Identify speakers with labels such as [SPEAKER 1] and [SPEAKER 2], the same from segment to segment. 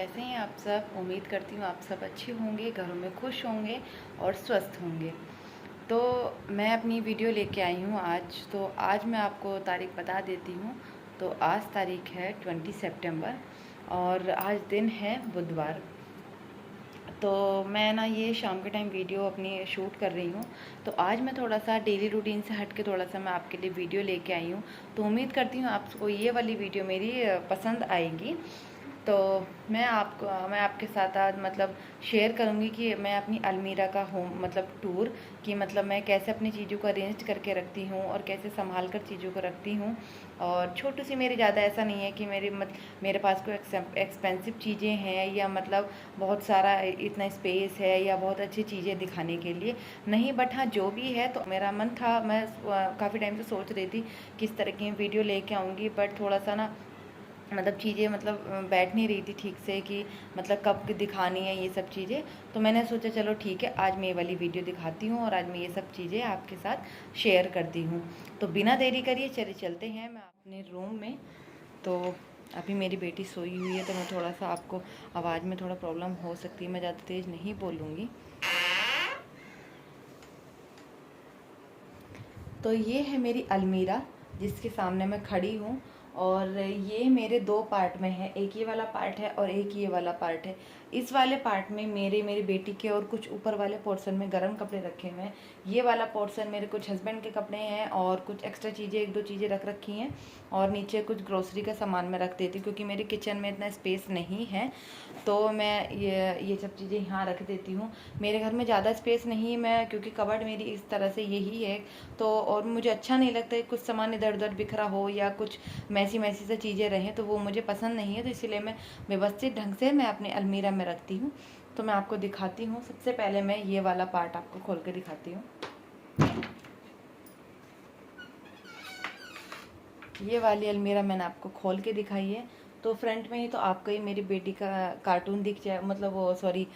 [SPEAKER 1] कैसे हैं आप सब। उम्मीद करती हूँ आप सब अच्छे होंगे, घरों में खुश होंगे और स्वस्थ होंगे। तो मैं अपनी वीडियो लेके आई हूँ आज। तो आज मैं आपको तारीख बता देती हूँ। तो आज तारीख है 20 सितंबर और आज दिन है बुधवार। तो मैं ना ये शाम के टाइम वीडियो अपनी शूट कर रही हूँ। तो आज मैं थोड़ा सा डेली रूटीन से हट के थोड़ा सा मैं आपके लिए वीडियो लेके आई हूँ। तो उम्मीद करती हूँ आपको ये वाली वीडियो मेरी पसंद आएगी। तो मैं आपके साथ आज मतलब शेयर करूँगी कि मैं अपनी अलमीरा का होम मतलब टूर कि मतलब मैं कैसे अपनी चीज़ों को अरेंज करके रखती हूँ और कैसे संभाल कर चीज़ों को रखती हूँ। और छोटी सी मेरी ज़्यादा ऐसा नहीं है कि मेरे पास कोई एक्सपेंसिव चीज़ें हैं या मतलब बहुत सारा इतना स्पेस है या बहुत अच्छी चीज़ें दिखाने के लिए नहीं। बट हाँ, जो भी है तो मेरा मन था, मैं काफ़ी टाइम से सोच रही थी किस तरह की वीडियो लेके आऊँगी। बट थोड़ा सा ना मतलब चीज़ें मतलब बैठ नहीं रही थी ठीक से कि मतलब कब दिखानी है ये सब चीज़ें। तो मैंने सोचा चलो ठीक है, आज मैं ये वाली वीडियो दिखाती हूँ और आज मैं ये सब चीज़ें आपके साथ शेयर करती हूँ। तो बिना देरी करिए चले चलते हैं मैं अपने रूम में। तो अभी मेरी बेटी सोई हुई है तो मैं थोड़ा सा आपको आवाज़ में थोड़ा प्रॉब्लम हो सकती है, मैं ज़्यादा तेज़ नहीं बोलूँगी। तो ये है मेरी अलमीरा जिसके सामने मैं खड़ी हूँ। और ये मेरे दो पार्ट में है, एक ये वाला पार्ट है और एक ये वाला पार्ट है। इस वाले पार्ट में मेरी बेटी के और कुछ ऊपर वाले पोर्शन में गर्म कपड़े रखे हुए हैं। ये वाला पोर्शन मेरे कुछ हस्बैंड के कपड़े हैं और कुछ एक्स्ट्रा चीज़ें, एक दो चीज़ें रख रखी हैं। और नीचे कुछ ग्रोसरी का सामान मैं रख देती हूँ क्योंकि मेरे किचन में इतना स्पेस नहीं है। तो मैं ये सब चीज़ें यहाँ रख देती हूँ। मेरे घर में ज़्यादा स्पेस नहीं है, मैं क्योंकि कबर्ड मेरी इस तरह से यही है। तो और मुझे अच्छा नहीं लगता है कुछ सामान इधर उधर बिखरा हो या कुछ मैसी मैसी से चीज़ें रहें, तो वो मुझे पसंद नहीं है। तो इसीलिए मैं व्यवस्थित ढंग से मैं अपने अलमीरा में रखती हूँ। तो मैं आपको दिखाती हूँ। सबसे पहले मैं ये वाला पार्ट आपको खोल के दिखाती हूँ। ये वाली अलमीरा मैंने आपको खोल के दिखाई है। तो फ्रंट में ही तो आपको ही मेरी बेटी का कार्टून दिख जाए, मतलब वो सॉरी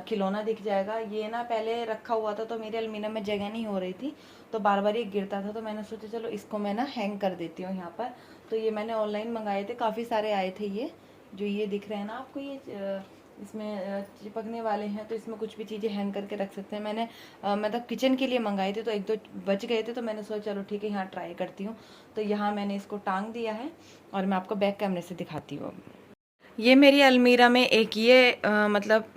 [SPEAKER 1] खिलौना दिख जाएगा। ये ना पहले रखा हुआ था तो मेरी अलमीरा में जगह नहीं हो रही थी, तो बार बार ये गिरता था। तो मैंने सोचा चलो इसको मैं ना हैंग कर देती हूँ यहाँ पर। तो ये मैंने ऑनलाइन मंगाए थे, काफ़ी सारे आए थे। ये जो ये दिख रहे हैं ना आपको, ये इसमें चिपकने वाले हैं, तो इसमें कुछ भी चीज़ें हैंग करके रख सकते हैं। मैंने मतलब किचन के लिए मंगाए थे तो एक दो बच गए थे, तो मैंने सोचा चलो ठीक है यहाँ ट्राई करती हूँ। तो यहाँ मैंने इसको टांग दिया है और मैं आपको बैक कैमरे से दिखाती हूँ। ये मेरी अलमीरा में एक ये मतलब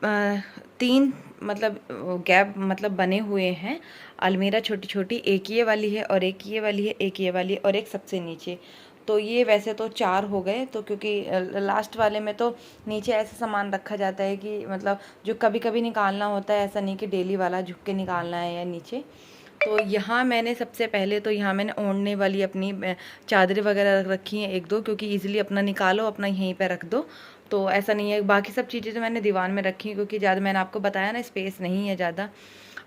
[SPEAKER 1] तीन मतलब गैप मतलब बने हुए हैं अलमीरा, छोटी छोटी। एक ये वाली है और एक ये वाली है, एक ये वाली और एक सबसे नीचे। तो ये वैसे तो चार हो गए, तो क्योंकि लास्ट वाले में तो नीचे ऐसा सामान रखा जाता है कि मतलब जो कभी कभी निकालना होता है, ऐसा नहीं कि डेली वाला झुक के निकालना है या नीचे। तो यहाँ मैंने सबसे पहले तो यहाँ मैंने ओढ़ने वाली अपनी चादरें वगैरह रख रखी हैं एक दो, क्योंकि इजीली अपना निकालो अपना यहीं पे रख दो। तो ऐसा नहीं है, बाकी सब चीज़ें तो मैंने दीवान में रखी हैं क्योंकि ज़्यादा मैंने आपको बताया ना स्पेस नहीं है ज़्यादा।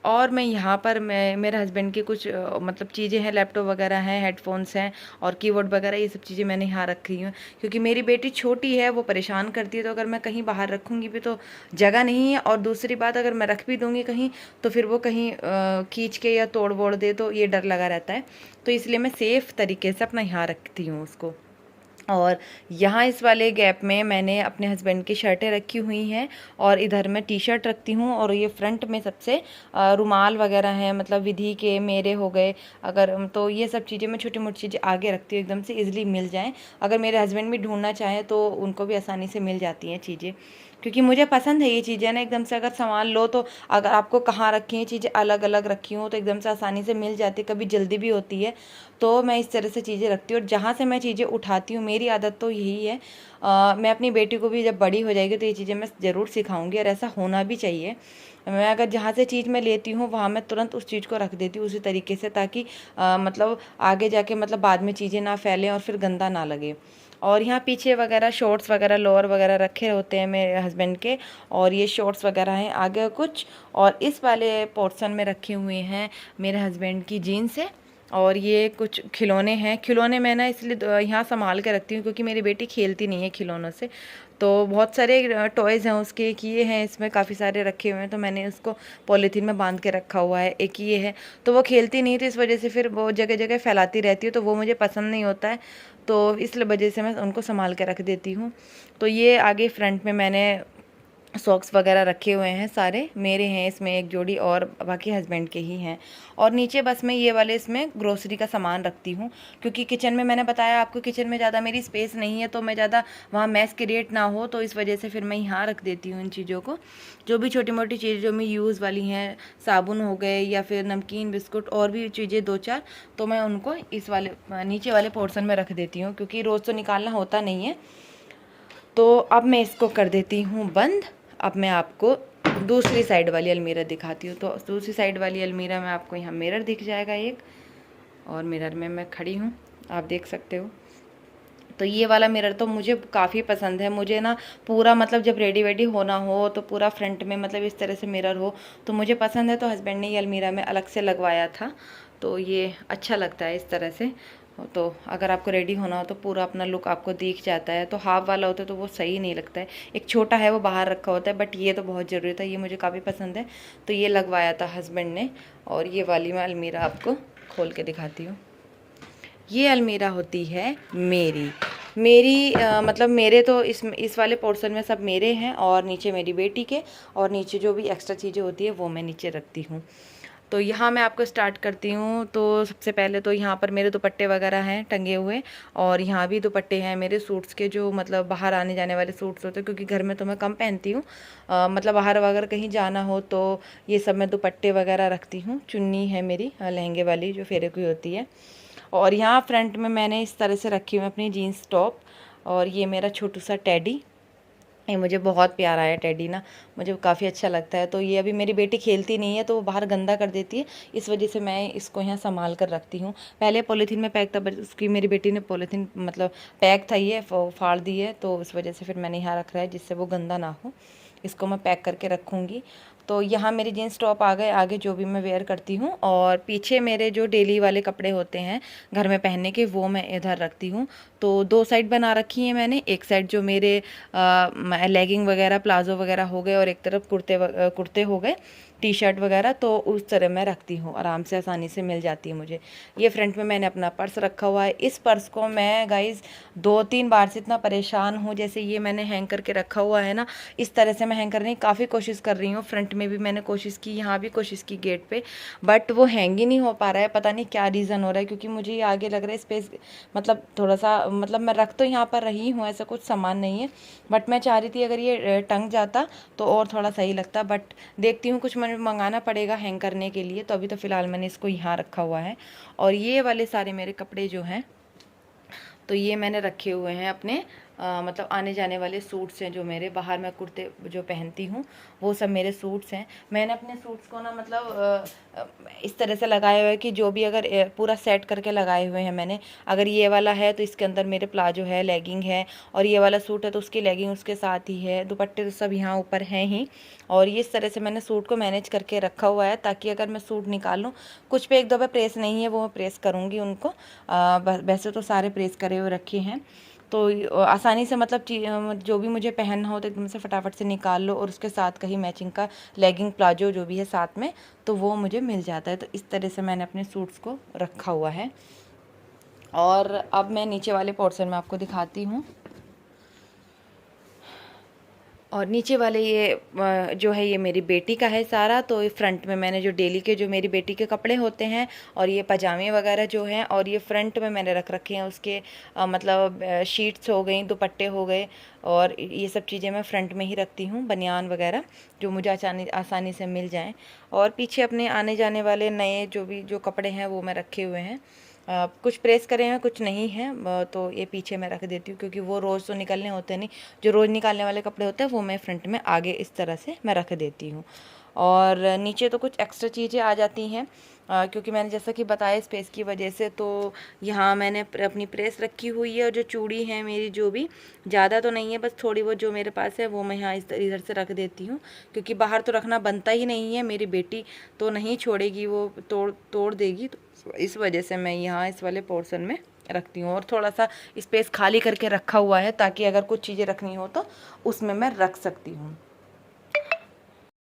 [SPEAKER 1] और मैं यहाँ पर मैं मेरे हस्बैंड की कुछ मतलब चीज़ें हैं, लैपटॉप वगैरह हैं, हेडफोन्स हैं और कीबोर्ड वगैरह, ये सब चीज़ें मैंने यहाँ रखी हूँ क्योंकि मेरी बेटी छोटी है, वो परेशान करती है। तो अगर मैं कहीं बाहर रखूँगी भी तो जगह नहीं है, और दूसरी बात अगर मैं रख भी दूँगी कहीं तो फिर वो कहीं खींच के या तोड़ वोड़ दे, तो ये डर लगा रहता है। तो इसलिए मैं सेफ़ तरीके से अपना यहाँ रखती हूँ उसको। और यहाँ इस वाले गैप में मैंने अपने हस्बैंड की शर्टें रखी हुई हैं और इधर मैं टी शर्ट रखती हूँ। और ये फ्रंट में सबसे रुमाल वगैरह हैं, मतलब विधि के मेरे हो गए अगर, तो ये सब चीज़ें मैं छोटी मोटी चीज़ें आगे रखती हूँ एकदम से इजीली मिल जाएं। अगर मेरे हस्बैंड भी ढूंढना चाहें तो उनको भी आसानी से मिल जाती हैं चीज़ें, क्योंकि मुझे पसंद है ये चीज़ें ना एकदम से अगर संभाल लो। तो अगर आपको कहाँ रखी हैं चीज़ें अलग अलग रखी हूँ तो एकदम से आसानी से मिल जाती है, कभी जल्दी भी होती है। तो मैं इस तरह से चीज़ें रखती हूँ और जहाँ से मैं चीज़ें उठाती हूँ, मेरी आदत तो यही है। मैं अपनी बेटी को भी जब बड़ी हो जाएगी तो ये चीज़ें मैं ज़रूर सिखाऊंगी और ऐसा होना भी चाहिए। मैं अगर जहाँ से चीज़ मैं लेती हूँ वहाँ मैं तुरंत उस चीज़ को रख देती हूँ उसी तरीके से, ताकि मतलब आगे जाके मतलब बाद में चीज़ें ना फैलें और फिर गंदा ना लगे। और यहाँ पीछे वगैरह शॉर्ट्स वगैरह लोअर वगैरह रखे होते हैं मेरे हस्बैंड के, और ये शॉर्ट्स वगैरह हैं आगे कुछ। और इस वाले पोर्शन में रखे हुए हैं मेरे हस्बैंड की जीन्स है। और ये कुछ खिलौने हैं, खिलौने मैं ना इसलिए यहाँ संभाल के रखती हूँ क्योंकि मेरी बेटी खेलती नहीं है खिलौनों से। तो बहुत सारे टॉयज़ हैं उसके, एक ये हैं, इसमें काफ़ी सारे रखे हुए हैं, तो मैंने उसको पॉलीथीन में बांध के रखा हुआ है। एक ये है, तो वो खेलती नहीं, तो इस वजह से फिर वो जगह जगह फैलाती रहती है, तो वो मुझे पसंद नहीं होता है, तो इस वजह से मैं उनको संभाल के रख देती हूँ। तो ये आगे फ्रंट में मैंने सॉक्स वगैरह रखे हुए हैं, सारे मेरे हैं इसमें एक जोड़ी, और बाकी हस्बैंड के ही हैं। और नीचे बस मैं ये वाले इसमें ग्रोसरी का सामान रखती हूँ, क्योंकि किचन में मैंने बताया आपको, किचन में ज़्यादा मेरी स्पेस नहीं है, तो मैं ज़्यादा वहाँ मैस क्रिएट ना हो, तो इस वजह से फिर मैं यहाँ रख देती हूँ इन चीज़ों को। जो भी छोटी मोटी चीज़ें जो मैं यूज़ वाली हैं, साबुन हो गए या फिर नमकीन बिस्कुट और भी चीज़ें 2-4, तो मैं उनको इस वाले नीचे वाले पोर्शन में रख देती हूँ, क्योंकि रोज़ तो निकालना होता नहीं है। तो अब मैं इसको कर देती हूँ बंद। अब मैं आपको दूसरी साइड वाली अलमीरा दिखाती हूँ। तो दूसरी साइड वाली अलमीरा में आपको यहाँ मिरर दिख जाएगा एक, और मिरर में मैं खड़ी हूँ, आप देख सकते हो। तो ये वाला मिरर तो मुझे काफ़ी पसंद है। मुझे ना पूरा मतलब जब रेडी वेडी होना हो तो पूरा फ्रंट में मतलब इस तरह से मिरर हो तो मुझे पसंद है। तो हस्बैंड ने ये अलमीरा में अलग से लगवाया था, तो ये अच्छा लगता है इस तरह से। तो अगर आपको रेडी होना हो तो पूरा अपना लुक आपको दिख जाता है। तो हाफ वाला होता है तो वो सही नहीं लगता है, एक छोटा है वो बाहर रखा होता है, बट ये तो बहुत ज़रूरी था, ये मुझे काफ़ी पसंद है, तो ये लगवाया था हस्बैंड ने। और ये वाली मैं अलमीरा आपको खोल के दिखाती हूँ। ये अलमीरा होती है मेरी मतलब मेरे तो इस वाले पोर्शन में सब मेरे हैं, और नीचे मेरी बेटी के, और नीचे जो भी एक्स्ट्रा चीज़ें होती है वो मैं नीचे रखती हूँ। तो यहाँ मैं आपको स्टार्ट करती हूँ। तो सबसे पहले तो यहाँ पर मेरे दुपट्टे वगैरह हैं टंगे हुए, और यहाँ भी दुपट्टे हैं मेरे सूट्स के, जो मतलब बाहर आने जाने वाले सूट्स होते हैं, क्योंकि घर में तो मैं कम पहनती हूँ। मतलब बाहर वगैरह कहीं जाना हो तो ये सब मैं दुपट्टे वगैरह रखती हूँ। चुन्नी है मेरी लहंगे वाली जो फेरे की होती है। और यहाँ फ्रंट में मैंने इस तरह से रखी हुई अपनी जीन्स टॉप, और ये मेरा छोटू सा टेडी, ये मुझे बहुत प्यारा है टेडी ना, मुझे काफ़ी अच्छा लगता है। तो ये अभी मेरी बेटी खेलती नहीं है तो वो बाहर गंदा कर देती है, इस वजह से मैं इसको यहाँ संभाल कर रखती हूँ। पहले पॉलीथीन में पैक था, बट उसकी मेरी बेटी ने पॉलीथीन मतलब पैक था ये फाड़ दी है, तो उस वजह से फिर मैंने यहाँ रख रहा है जिससे वो गंदा ना हो। इसको मैं पैक करके रखूँगी। तो यहाँ मेरी जीन्स टॉप आ गए आगे, जो भी मैं वेयर करती हूँ, और पीछे मेरे जो डेली वाले कपड़े होते हैं घर में पहनने के, वो मैं इधर रखती हूँ। तो 2 साइड बना रखी है मैंने, एक साइड जो मेरे लेगिंग वगैरह प्लाजो वगैरह हो गए, और एक तरफ कुर्ते हो गए, टी शर्ट वगैरह, तो उस तरह मैं रखती हूँ, आराम से आसानी से मिल जाती है मुझे। ये फ्रंट में मैंने अपना पर्स रखा हुआ है। इस पर्स को मैं गाइज़ 2-3 बार से इतना परेशान हूँ, जैसे ये मैंने हैंग करके रखा हुआ है ना, इस तरह से मैं हैंग करने की काफ़ी कोशिश कर रही हूँ। फ्रंट में भी मैंने कोशिश की, यहाँ भी कोशिश की गेट पे, बट वो हैंग ही नहीं हो पा रहा है। पता नहीं क्या रीज़न हो रहा है, क्योंकि मुझे ये आगे लग रहा है स्पेस मतलब थोड़ा सा, मतलब मैं रख तो यहाँ पर रही हूँ, ऐसा कुछ सामान नहीं है, बट मैं चाह रही थी अगर ये टंग जाता तो और थोड़ा सही लगता, बट देखती हूँ कुछ मैंने मंगाना पड़ेगा हैंग करने के लिए। तो अभी तो फ़िलहाल मैंने इसको यहाँ रखा हुआ है। और ये वाले सारे मेरे कपड़े जो हैं, तो ये मैंने रखे हुए हैं अपने मतलब आने जाने वाले सूट्स हैं, जो मेरे बाहर मैं कुर्ते जो पहनती हूँ वो सब मेरे सूट्स हैं। मैंने अपने सूट्स को ना मतलब इस तरह से लगाया हुआ है कि जो भी अगर पूरा सेट करके लगाए हुए हैं मैंने। अगर ये वाला है तो इसके अंदर मेरे प्लाजो है, लेगिंग है, और ये वाला सूट है तो उसकी लेगिंग उसके साथ ही है, दुपट्टे तो सब यहाँ ऊपर हैं ही। और ये इस तरह से मैंने सूट को मैनेज करके रखा हुआ है, ताकि अगर मैं सूट निकाल लूँ, कुछ पे 1-2 पे प्रेस नहीं है वो मैं प्रेस करूँगी उनको, वैसे तो सारे प्रेस करे हुए रखे हैं। तो आसानी से मतलब जो भी मुझे पहनना हो तो एकदम से फटाफट से निकाल लो, और उसके साथ कहीं मैचिंग का लेगिंग प्लाजो जो भी है साथ में, तो वो मुझे मिल जाता है। तो इस तरह से मैंने अपने सूट्स को रखा हुआ है। और अब मैं नीचे वाले पोर्शन में आपको दिखाती हूँ। और नीचे वाले ये जो है ये मेरी बेटी का है सारा। तो फ्रंट में मैंने जो डेली के जो मेरी बेटी के कपड़े होते हैं, और ये पजामे वगैरह जो हैं, और ये फ्रंट में मैंने रख रखे हैं उसके मतलब शीट्स हो गई, दुपट्टे हो गए, और ये सब चीज़ें मैं फ्रंट में ही रखती हूँ, बनियान वगैरह जो मुझे आसानी से मिल जाएँ। और पीछे अपने आने जाने वाले नए जो कपड़े हैं वो मैं रखे हुए हैं। कुछ प्रेस करे हैं, कुछ नहीं है, तो ये पीछे मैं रख देती हूँ, क्योंकि वो रोज़ तो निकलने होते नहीं। जो रोज़ निकालने वाले कपड़े होते हैं वो मैं फ्रंट में आगे इस तरह से मैं रख देती हूँ। और नीचे तो कुछ एक्स्ट्रा चीज़ें आ जाती हैं, क्योंकि मैंने जैसा कि बताया स्पेस की वजह से। तो यहाँ मैंने अपनी प्रेस रखी हुई है, और जो चूड़ी है मेरी जो भी ज़्यादा तो नहीं है, बस थोड़ी बहुत जो मेरे पास है वो मैं यहाँ इधर से रख देती हूँ, क्योंकि बाहर तो रखना बनता ही नहीं है। मेरी बेटी तो नहीं छोड़ेगी, वो तोड़ देगी, तो इस वजह से मैं यहाँ इस वाले पोर्शन में रखती हूँ। और थोड़ा सा स्पेस खाली करके रखा हुआ है ताकि अगर कुछ चीज़ें रखनी हो तो उसमें मैं रख सकती हूँ।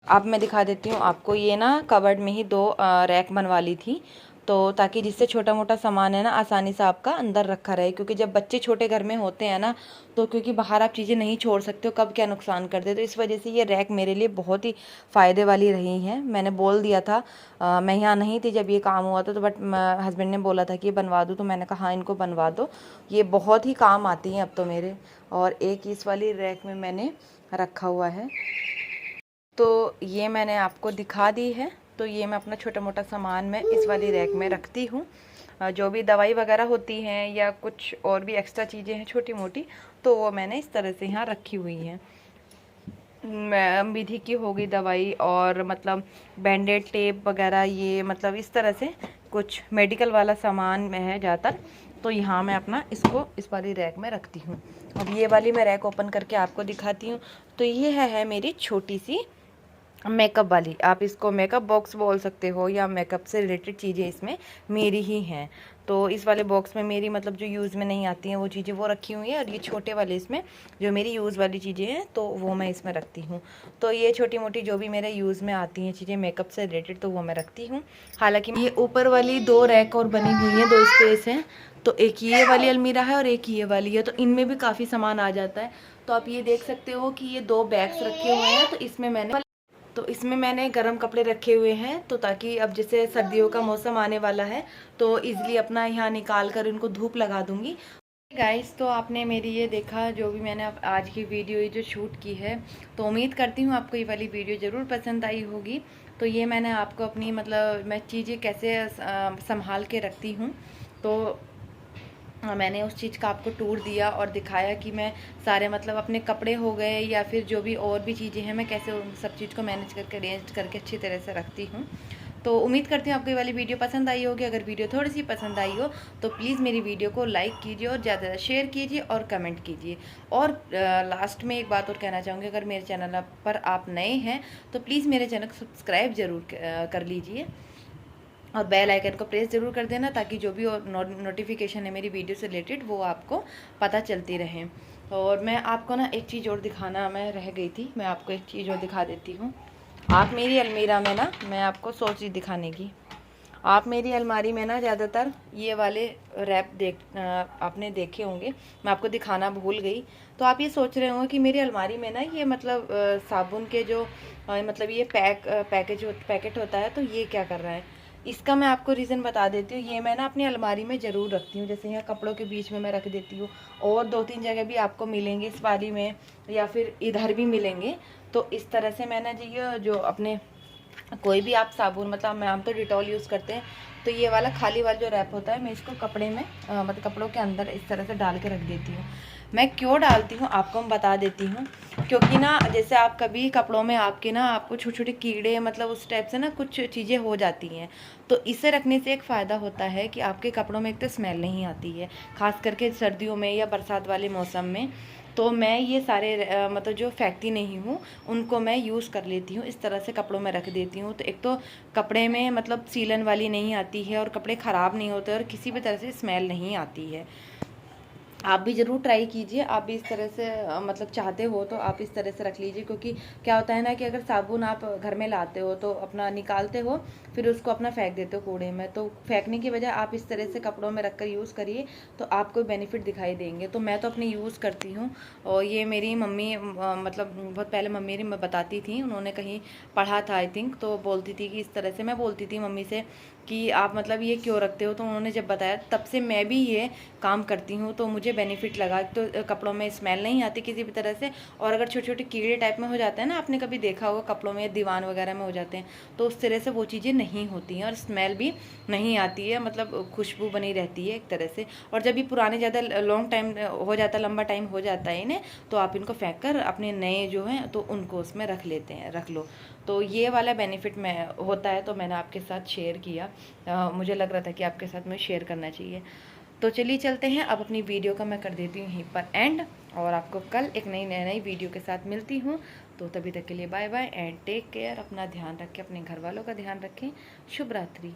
[SPEAKER 1] अब मैं दिखा देती हूँ आपको। ये ना कबर्ड में ही 2 रैक बनवा ली थी, तो ताकि जिससे छोटा मोटा सामान है ना आसानी से आपका अंदर रखा रहे। क्योंकि जब बच्चे छोटे घर में होते हैं ना, तो क्योंकि बाहर आप चीज़ें नहीं छोड़ सकते हो, कब क्या नुकसान कर दे, तो इस वजह से ये रैक मेरे लिए बहुत ही फ़ायदे वाली रही हैं। मैंने बोल दिया था, मैं यहाँ नहीं थी जब ये काम हुआ था, तो बट हस्बैंड ने बोला था कि ये बनवा दूँ, तो मैंने कहा हाँ इनको बनवा दो, ये बहुत ही काम आती हैं अब तो मेरे। और एक इस वाली रैक में मैंने रखा हुआ है, तो ये मैंने आपको दिखा दी है। तो ये मैं अपना छोटा मोटा सामान मैं इस वाली रैक में रखती हूँ। जो भी दवाई वगैरह होती हैं या कुछ और भी एक्स्ट्रा चीज़ें हैं छोटी मोटी, तो वो मैंने इस तरह से यहाँ रखी हुई हैं। विधि की हो गई दवाई, और मतलब बैंडेड टेप वगैरह, ये मतलब इस तरह से कुछ मेडिकल वाला सामान में है ज़्यादातर। तो यहाँ मैं अपना इसको इस वाली रैक में रखती हूँ। अब ये वाली मैं रैक ओपन करके आपको दिखाती हूँ। तो ये है मेरी छोटी सी मेकअप वाली, आप इसको मेकअप बॉक्स बोल सकते हो, या मेकअप से रिलेटेड चीज़ें इसमें मेरी ही हैं। तो इस वाले बॉक्स में मेरी मतलब जो यूज़ में नहीं आती हैं वो चीज़ें वो रखी हुई हैं, और ये छोटे वाले इसमें जो मेरी यूज़ वाली चीज़ें हैं तो वो मैं इसमें रखती हूँ। तो ये छोटी मोटी जो भी मेरे यूज़ में आती हैं चीज़ें मेकअप से रिलेटेड, तो वो मैं रखती हूँ। हालाँकि ये ऊपर वाली 2 रैक और बनी हुई हैं, 2 स्पेस हैं, तो एक ये वाली अलमीरा है और एक ये वाली है, तो इनमें भी काफ़ी सामान आ जाता है। तो आप ये देख सकते हो कि ये 2 बैग्स रखे हुए हैं, तो इसमें मैंने गर्म कपड़े रखे हुए हैं, तो ताकि अब जैसे सर्दियों का मौसम आने वाला है तो इजीली अपना यहाँ निकाल कर इनको धूप लगा दूंगी। गाइस, तो आपने मेरी ये देखा जो भी मैंने आज की वीडियो ये जो शूट की है, तो उम्मीद करती हूँ आपको ये वाली वीडियो ज़रूर पसंद आई होगी। तो ये मैंने आपको अपनी मतलब मैं चीज़ें कैसे संभाल के रखती हूँ, तो मैंने उस चीज़ का आपको टूर दिया और दिखाया कि मैं सारे मतलब अपने कपड़े हो गए या फिर जो भी और भी चीज़ें हैं मैं कैसे उन सब चीज़ को मैनेज करके अरेंज करके अच्छी तरह से रखती हूँ। तो उम्मीद करती हूँ आपको ये वाली वीडियो पसंद आई होगी। अगर वीडियो थोड़ी सी पसंद आई हो तो प्लीज़ मेरी वीडियो को लाइक कीजिए और ज़्यादा ज़्यादा शेयर कीजिए और कमेंट कीजिए। और लास्ट में एक बात और कहना चाहूँगी, अगर मेरे चैनल पर आप नए हैं तो प्लीज़ मेरे चैनल को सब्सक्राइब ज़रूर कर लीजिए, और बेल आइकन को प्रेस ज़रूर कर देना ताकि जो भी और नोटिफिकेशन है मेरी वीडियो से रिलेटेड वो आपको पता चलती रहे। और मैं आपको ना एक चीज़ और दिखाना मैं रह गई थी, मैं आपको एक चीज़ और दिखा देती हूँ। आप मेरी अलमीरा में ना, मैं आपको 100 चीज़ दिखाने की, आप मेरी अलमारी में ना ज़्यादातर ये वाले रैप आपने देखे होंगे, मैं आपको दिखाना भूल गई। तो आप ये सोच रहे होंगे कि मेरी अलमारी में ना ये मतलब साबुन के जो मतलब ये पैकेट होता है, तो ये क्या कर रहा है। इसका मैं आपको रीज़न बता देती हूँ। ये मैं ना अपनी अलमारी में ज़रूर रखती हूँ, जैसे यहाँ कपड़ों के बीच में मैं रख देती हूँ, और 2-3 जगह भी आपको मिलेंगे इस वाली में, या फिर इधर भी मिलेंगे। तो इस तरह से मैंने जो अपने कोई भी आप साबुन, मतलब मैं हम तो डिटॉल यूज़ करते हैं, तो ये वाला खाली वाला जो रैप होता है मैं इसको कपड़े में मतलब कपड़ों के अंदर इस तरह से डाल के रख देती हूँ। मैं क्यों डालती हूँ आपको मैं बता देती हूँ। क्योंकि ना जैसे आप कभी कपड़ों में आपके ना आपको छोटे छोटे कीड़े मतलब उस टाइप से ना कुछ चीज़ें हो जाती हैं, तो इसे रखने से एक फ़ायदा होता है कि आपके कपड़ों में एक तो स्मेल नहीं आती है, ख़ास करके सर्दियों में या बरसात वाले मौसम में। तो मैं ये सारे मतलब जो फेंकती नहीं हूँ उनको मैं यूज़ कर लेती हूँ, इस तरह से कपड़ों में रख देती हूँ। तो एक तो कपड़े में मतलब सीलन वाली नहीं आती है, और कपड़े ख़राब नहीं होते, और किसी भी तरह से स्मेल नहीं आती है। आप भी ज़रूर ट्राई कीजिए, आप भी इस तरह से मतलब चाहते हो तो आप इस तरह से रख लीजिए। क्योंकि क्या होता है ना कि अगर साबुन आप घर में लाते हो तो अपना निकालते हो, फिर उसको अपना फेंक देते हो कूड़े में, तो फेंकने की बजाय आप इस तरह से कपड़ों में रख कर यूज़ करिए, तो आपको बेनिफिट दिखाई देंगे। तो मैं तो अपनी यूज़ करती हूँ, और ये मेरी मम्मी मतलब बहुत पहले मम्मी ने बताती थी, उन्होंने कहीं पढ़ा था आई थिंक, तो बोलती थी कि इस तरह से, मैं बोलती थी मम्मी से कि आप मतलब ये क्यों रखते हो, तो उन्होंने जब बताया तब से मैं भी ये काम करती हूँ, तो मुझे बेनिफिट लगा। तो कपड़ों में स्मेल नहीं आती किसी भी तरह से, और अगर छोटे छोटे कीड़े टाइप में हो जाते हैं ना, आपने कभी देखा होगा कपड़ों में दीवान वगैरह में हो जाते हैं, तो उस तरह से वो चीज़ें नहीं होती हैं, और स्मेल भी नहीं आती है, मतलब खुशबू बनी रहती है एक तरह से। और जब भी पुराने ज़्यादा लॉन्ग टाइम हो जाता है, लंबा टाइम हो जाता है इन्हें, तो आप इनको फेंक कर अपने नए जो हैं तो उनको उसमें रख लेते हैं, रख लो। तो ये वाला बेनिफिट में होता है, तो मैंने आपके साथ शेयर किया। मुझे लग रहा था कि आपके साथ में शेयर करना चाहिए। तो चलिए चलते हैं, अब अपनी वीडियो का मैं कर देती हूँ यहीं पर एंड, और आपको कल एक नई वीडियो के साथ मिलती हूँ। तो तभी तक के लिए bye bye and take care. अपना ध्यान रखें, अपने घर वालों का ध्यान रखें। शुभ रात्रि।